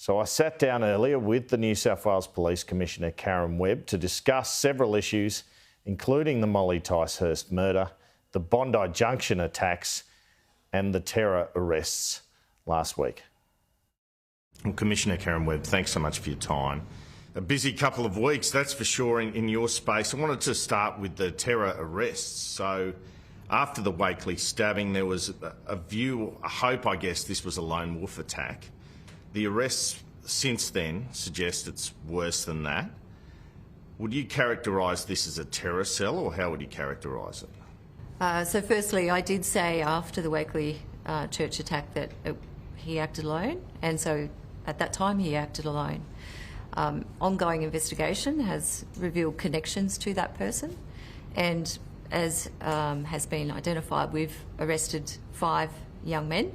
So I sat down earlier with the New South Wales Police Commissioner Karen Webb to discuss several issues, including the Molly Ticehurst murder, the Bondi Junction attacks and the terror arrests last week. Well, Commissioner Karen Webb, thanks so much for your time. A busy couple of weeks, that's for sure, in your space. I wanted to start with the terror arrests. So after the Wakeley stabbing, there was a hope, I guess, this was a lone wolf attack. The arrests since then suggest it's worse than that. Would you characterise this as a terror cell, or how would you characterise it? So firstly, I did say after the Wakeley church attack that he acted alone, and so at that time he acted alone. Ongoing investigation has revealed connections to that person, and as has been identified, we've arrested 5 young men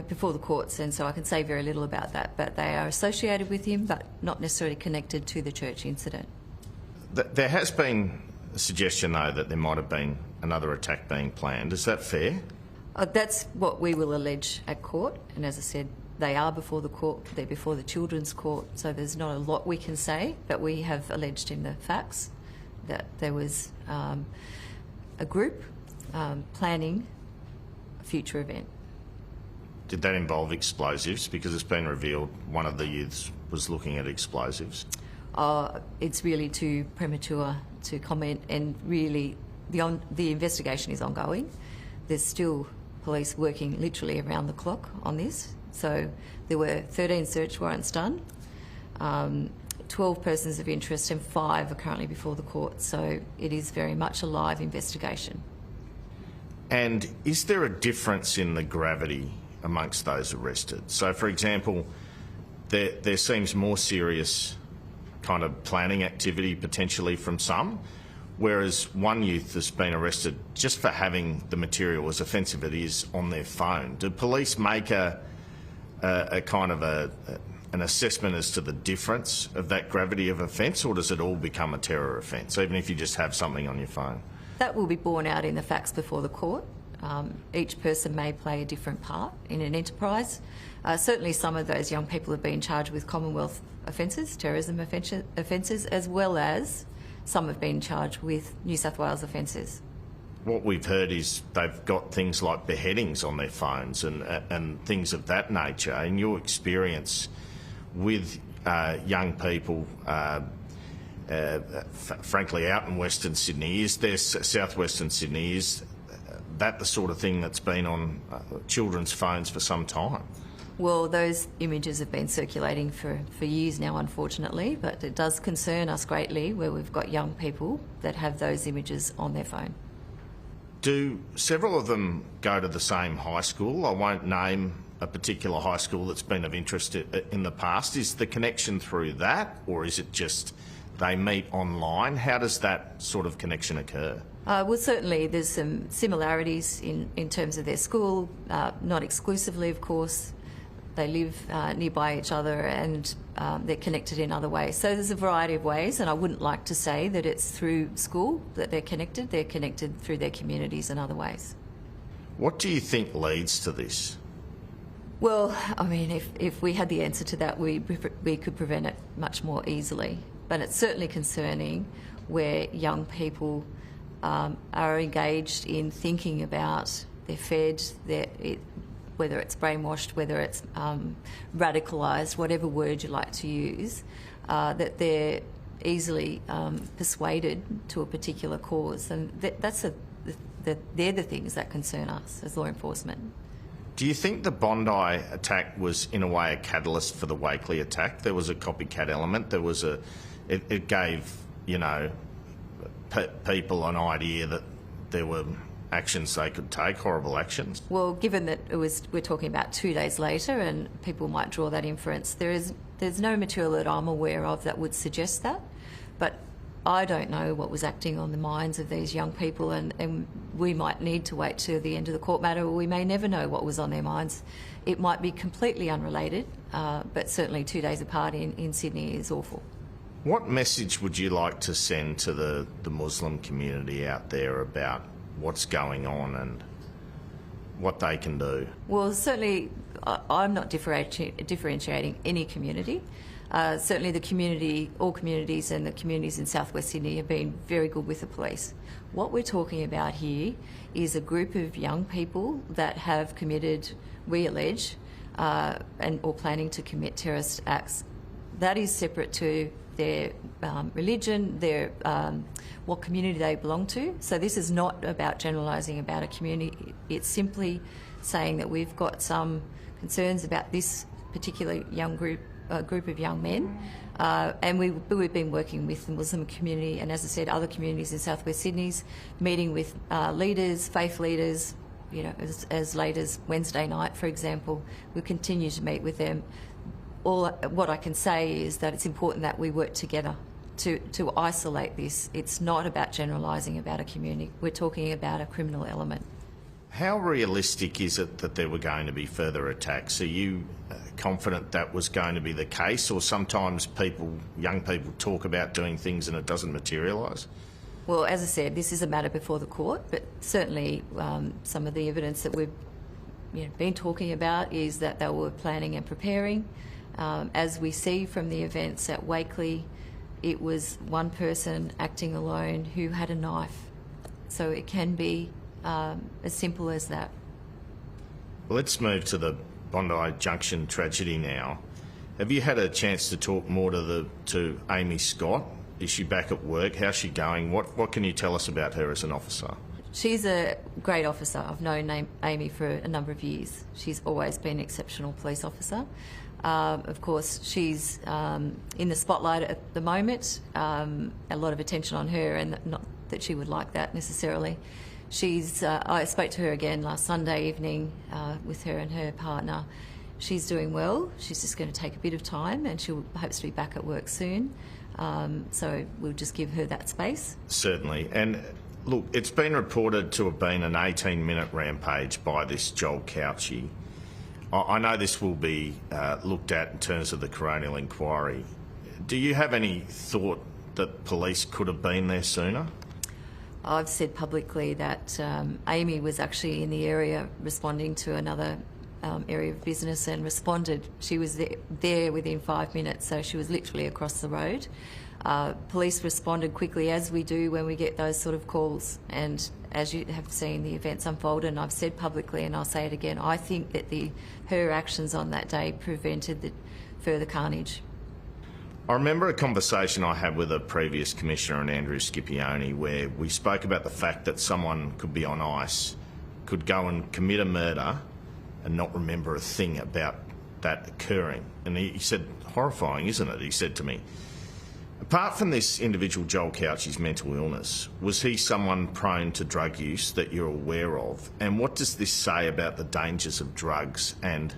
before the courts, and so I can say very little about that, but they are associated with him but not necessarily connected to the church incident. There has been a suggestion, though, that there might have been another attack being planned. Is that fair? That's what we will allege at court, and as I said, they are before the court, they're before the children's court, so there's not a lot we can say, but we have alleged in the facts that there was a group planning a future event. Did that involve explosives? Because it's been revealed one of the youths was looking at explosives. It's really too premature to comment, and really the investigation is ongoing. There's still police working literally around the clock on this. So there were 13 search warrants done, 12 persons of interest, and 5 are currently before the court. So it is very much a live investigation. And is there a difference in the gravity amongst those arrested? So, for example, there seems more serious kind of planning activity potentially from some, whereas one youth has been arrested just for having the material, as offensive it is, on their phone. Do police make a kind of an assessment as to the difference of that gravity of offence, or does it all become a terror offence, even if you just have something on your phone? That will be borne out in the facts before the court. Each person may play a different part in an enterprise. Certainly some of those young people have been charged with Commonwealth offences, terrorism offences, as well as some have been charged with New South Wales offences. What we've heard is they've got things like beheadings on their phones and things of that nature. In your experience with young people, frankly, out in Western Sydney, southwestern Sydney, is that the sort of thing that's been on children's phones for some time? Well, those images have been circulating for years now, unfortunately, but it does concern us greatly where we've got young people that have those images on their phone. Do several of them go to the same high school? I won't name a particular high school that's been of interest in the past. Is the connection through that, or is it just they meet online? How does that sort of connection occur? Well, certainly there's some similarities in terms of their school, not exclusively, of course. They live nearby each other, and they're connected in other ways. So there's a variety of ways, and I wouldn't like to say that it's through school that they're connected. They're connected through their communities and other ways. What do you think leads to this? Well, I mean, if we had the answer to that, we could prevent it much more easily. But it's certainly concerning where young people are engaged in thinking about they're fed, whether it's brainwashed, whether it's radicalised, whatever word you like to use, that they're easily persuaded to a particular cause. And they're the things that concern us as law enforcement. Do you think the Bondi attack was, in a way, a catalyst for the Wakeley attack? There was a copycat element. There was it gave, people an idea that there were actions they could take, horrible actions. Well, given that we're talking about 2 days later, and people might draw that inference, there's no material that I'm aware of that would suggest that. But I don't know what was acting on the minds of these young people, and we might need to wait till the end of the court matter, or we may never know what was on their minds. It might be completely unrelated, but certainly 2 days apart in Sydney is awful. What message would you like to send to the Muslim community out there about what's going on and what they can do? Well, certainly I'm not differentiating any community. Certainly all communities and the communities in South West Sydney have been very good with the police. What we're talking about here is a group of young people that have committed, we allege, or planning to commit terrorist acts. That is separate to their religion, what community they belong to. So this is not about generalising about a community. It's simply saying that we've got some concerns about this particular young group of young men, and we've been working with the Muslim community and, as I said, other communities in South West Sydney, meeting with leaders, faith leaders, as late as Wednesday night, for example. We continue to meet with them. What I can say is that it's important that we work together to isolate this. It's not about generalising about a community. We're talking about a criminal element. How realistic is it that there were going to be further attacks? Are you confident that was going to be the case, or sometimes young people talk about doing things and it doesn't materialise? Well, as I said, this is a matter before the court, but certainly some of the evidence that we've been talking about is that they were planning and preparing. As we see from the events at Wakeley, it was one person acting alone who had a knife. So it can be as simple as that. Well, let's move to the Bondi Junction tragedy now. Have you had a chance to talk more to Amy Scott? Is she back at work? How's she going? What can you tell us about her as an officer? She's a great officer. I've known Amy for a number of years. She's always been an exceptional police officer. Of course, she's in the spotlight at the moment. A lot of attention on her, and not that she would like that necessarily. I spoke to her again last Sunday evening with her and her partner. She's doing well. She's just going to take a bit of time, and she hopes to be back at work soon. So we'll just give her that space. Certainly. And look, it's been reported to have been an 18-minute rampage by this Joel Couchy. I know this will be looked at in terms of the coronial inquiry. Do you have any thought that police could have been there sooner? I've said publicly that Amy was actually in the area responding to another area of business and responded. She was there within 5 minutes, so she was literally across the road. Police responded quickly, as we do when we get those sort of calls, and as you have seen the events unfold, and I've said publicly and I'll say it again, I think that her actions on that day prevented the further carnage. I remember a conversation I had with a previous commissioner, and Andrew Scipione, where we spoke about the fact that someone could be on ice, could go and commit a murder and not remember a thing about that occurring. And he said, horrifying, isn't it? He said to me, apart from this individual Joel Couchy's mental illness, was he someone prone to drug use that you're aware of? And what does this say about the dangers of drugs and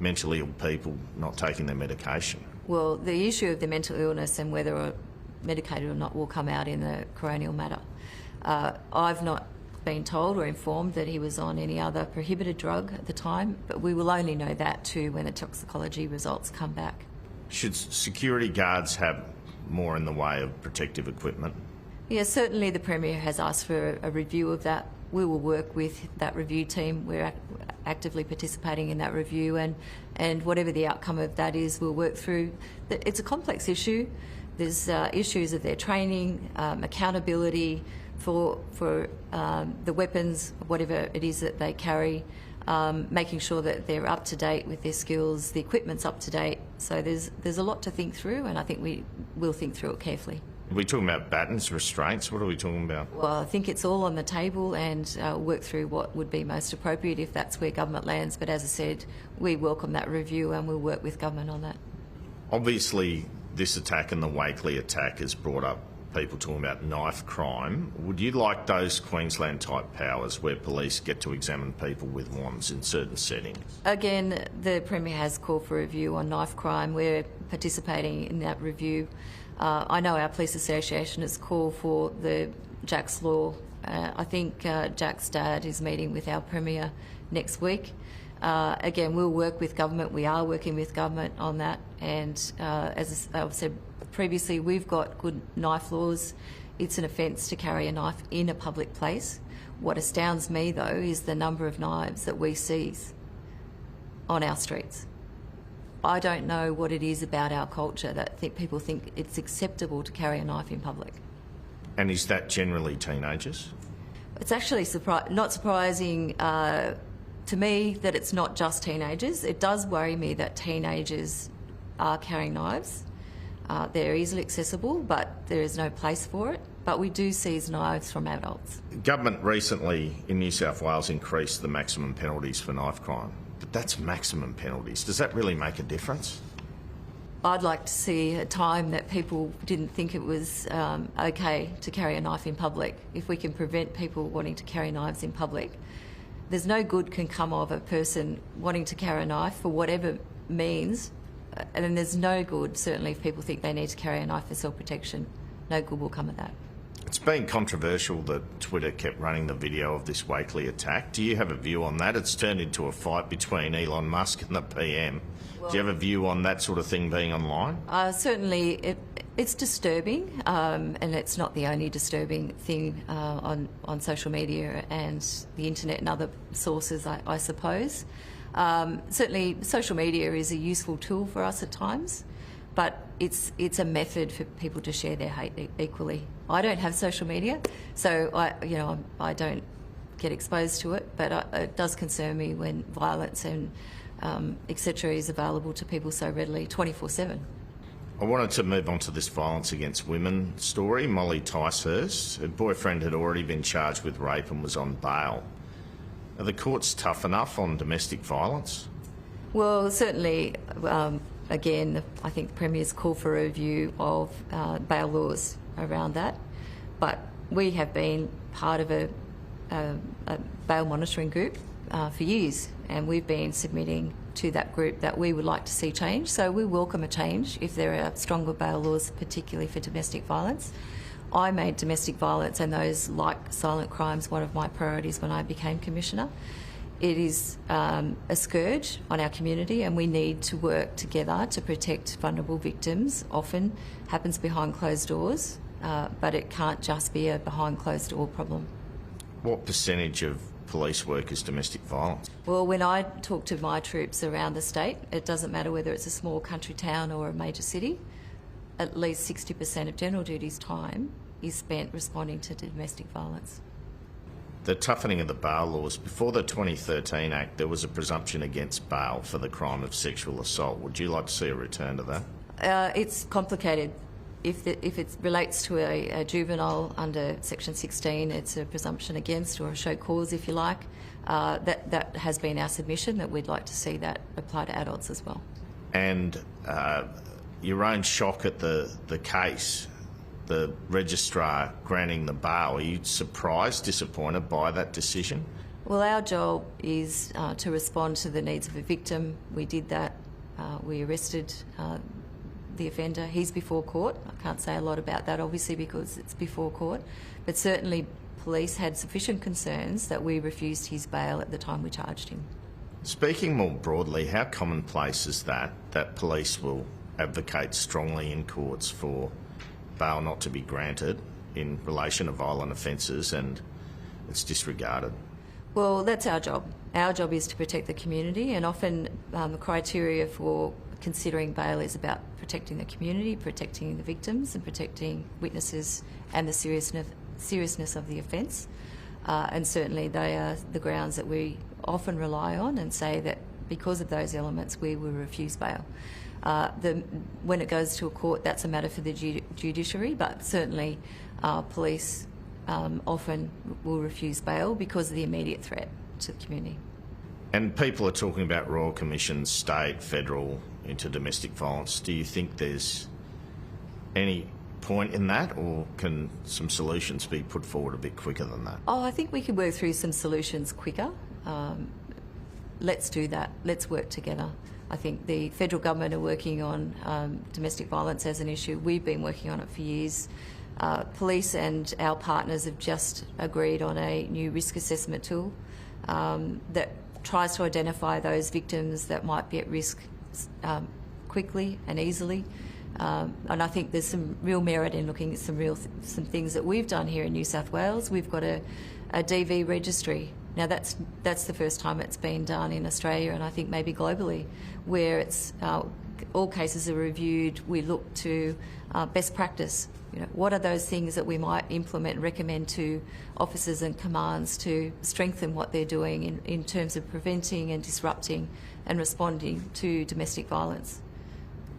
mentally ill people not taking their medication? Well, the issue of the mental illness and whether medicated or not will come out in the coronial matter. I've not been told or informed that he was on any other prohibited drug at the time, but we will only know that too when the toxicology results come back. Should security guards have more in the way of protective equipment? Yes, certainly the Premier has asked for a review of that. We will work with that review team. We're actively participating in that review, and whatever the outcome of that is, we'll work through. It's a complex issue. There's issues of their training, accountability for the weapons, whatever it is that they carry, making sure that they're up to date with their skills, the equipment's up to date. So there's a lot to think through, and I think we will think through it carefully. Are we talking about batons, restraints? What are we talking about? Well, I think it's all on the table, and work through what would be most appropriate if that's where government lands. But as I said, we welcome that review and we'll work with government on that. Obviously, this attack and the Wakeley attack has brought up people talking about knife crime. Would you like those Queensland-type powers where police get to examine people with wands in certain settings? Again, the Premier has called for a review on knife crime. We're participating in that review. I know our police association has called for the Jack's Law. I think Jack's dad is meeting with our Premier next week. Again, we'll work with government. We are working with government on that. And as I've said previously, we've got good knife laws. It's an offence to carry a knife in a public place. What astounds me, though, is the number of knives that we seize on our streets. I don't know what it is about our culture that people think it's acceptable to carry a knife in public. And is that generally teenagers? It's actually not surprising to me that it's not just teenagers. It does worry me that teenagers are carrying knives. They're easily accessible, but there is no place for it. But we do seize knives from adults. Government recently in New South Wales increased the maximum penalties for knife crime. But that's maximum penalties. Does that really make a difference? I'd like to see a time that people didn't think it was okay to carry a knife in public. If we can prevent people wanting to carry knives in public, there's no good can come of a person wanting to carry a knife for whatever means, and then there's no good, certainly, if people think they need to carry a knife for self-protection. No good will come of that. It's been controversial that Twitter kept running the video of this Wakeley attack. Do you have a view on that? It's turned into a fight between Elon Musk and the PM. Well, do you have a view on that sort of thing being online? Certainly, it's disturbing, and it's not the only disturbing thing on social media and the internet and other sources, I suppose. Certainly, social media is a useful tool for us at times, but it's a method for people to share their hate equally. I don't have social media, so I don't get exposed to it, but it does concern me when violence and etc. is available to people so readily 24/7. I wanted to move on to this violence against women story. Molly Ticehurst, her boyfriend had already been charged with rape and was on bail. Are the courts tough enough on domestic violence? Well, certainly, again, I think the Premier's called for a review of bail laws around that. But we have been part of a bail monitoring group for years, and we've been submitting to that group that we would like to see change. So we welcome a change if there are stronger bail laws, particularly for domestic violence. I made domestic violence and those like silent crimes one of my priorities when I became Commissioner. It is a scourge on our community, and we need to work together to protect vulnerable victims. Often happens behind closed doors, but it can't just be a behind closed door problem. What percentage of police work is domestic violence? Well, when I talk to my troops around the state, it doesn't matter whether it's a small country town or a major city, at least 60% of general duty's time is spent responding to domestic violence. The toughening of the bail laws. Before the 2013 Act, there was a presumption against bail for the crime of sexual assault. Would you like to see a return to that? It's complicated. If it relates to a juvenile under Section 16, it's a presumption against, or a show cause, if you like. That has been our submission, that we'd like to see that apply to adults as well. And your own shock at the case, the registrar granting the bail, are you surprised, disappointed by that decision? Well, our job is to respond to the needs of a victim. We did that. We arrested the offender. He's before court. I can't say a lot about that, obviously, because it's before court. But certainly police had sufficient concerns that we refused his bail at the time we charged him. Speaking more broadly, how commonplace is that police will advocate strongly in courts for bail not to be granted in relation to violent offences, and it's disregarded? Well, that's our job. Our job is to protect the community, and often the criteria for considering bail is about protecting the community, protecting the victims, and protecting witnesses and the seriousness of the offence. And certainly they are the grounds that we often rely on and say that because of those elements we will refuse bail. When it goes to a court, that's a matter for the judiciary, but certainly police often will refuse bail because of the immediate threat to the community. And people are talking about royal commissions, state, federal, into domestic violence. Do you think there's any point in that, or can some solutions be put forward a bit quicker than that? I think we could work through some solutions quicker. Let's do that. Let's work together. I think the federal government are working on domestic violence as an issue. We've been working on it for years. Police and our partners have just agreed on a new risk assessment tool that tries to identify those victims that might be at risk quickly and easily. And I think there's some real merit in looking at some things that we've done here in New South Wales. We've got a DV registry. Now that's the first time it's been done in Australia, and I think maybe globally, where it's all cases are reviewed. We look to best practice. You know, what are those things that we might implement and recommend to officers and commands to strengthen what they're doing in terms of preventing and disrupting and responding to domestic violence?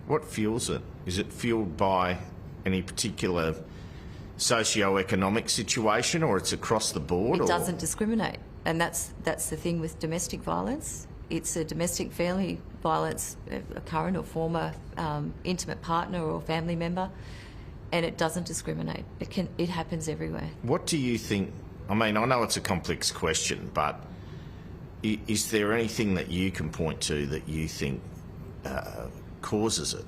What fuels it? Is it fueled by any particular socio-economic situation, or it's across the board? It doesn't discriminate, and that's the thing with domestic violence. It's a domestic family violence, a current or former intimate partner or family member, and it doesn't discriminate. It happens everywhere. What do you think? I mean, I know it's a complex question, but is there anything that you can point to that you think causes it?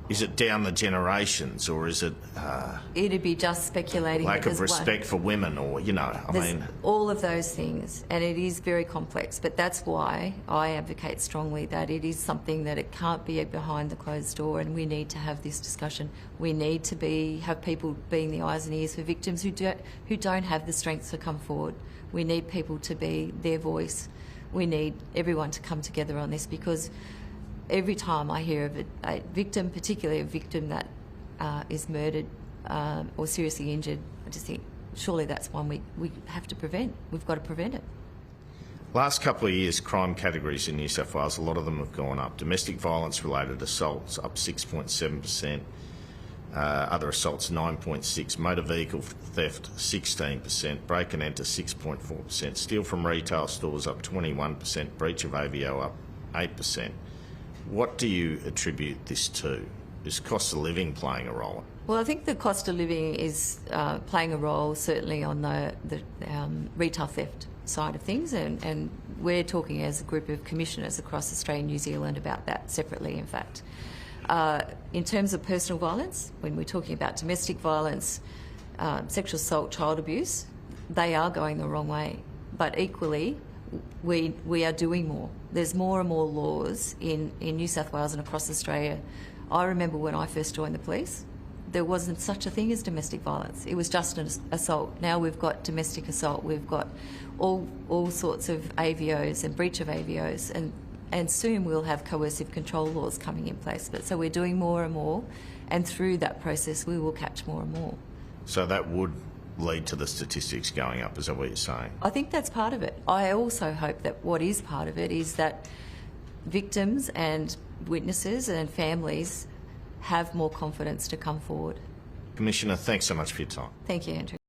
Is it down the generations, or is it it'd be just speculating. Lack of respect for women, or, you know, I mean... all of those things, and it is very complex, but that's why I advocate strongly that it is something that it can't be behind the closed door, and we need to have this discussion. We need to have people being the eyes and ears for victims who don't have the strength to come forward. We need people to be their voice. We need everyone to come together on this, because every time I hear of a victim, particularly a victim that is murdered or seriously injured, I just think, surely that's one we have to prevent. We've got to prevent it. Last couple of years, crime categories in New South Wales, a lot of them have gone up. Domestic violence-related assaults up 6.7%, other assaults 9.6%, motor vehicle theft 16%, break and enter 6.4%, steal from retail stores up 21%, breach of AVO up 8%. What do you attribute this to? Is cost of living playing a role? Well, I think the cost of living is playing a role, certainly on the retail theft side of things, and we're talking as a group of commissioners across Australia and New Zealand about that separately, in fact. In terms of personal violence, when we're talking about domestic violence, sexual assault, child abuse, they are going the wrong way. But equally, we are doing more. There's more and more laws in New South Wales and across Australia. I remember when I first joined the police, there wasn't such a thing as domestic violence. It was just an assault. Now we've got domestic assault. We've got all sorts of AVOs and breach of AVOs, and soon we'll have coercive control laws coming in place. But so we're doing more and more, and through that process we will catch more and more. So that would lead to the statistics going up, is that what you're saying? I think that's part of it. I also hope that what is part of it is that victims and witnesses and families have more confidence to come forward. Commissioner, thanks so much for your time. Thank you, Andrew.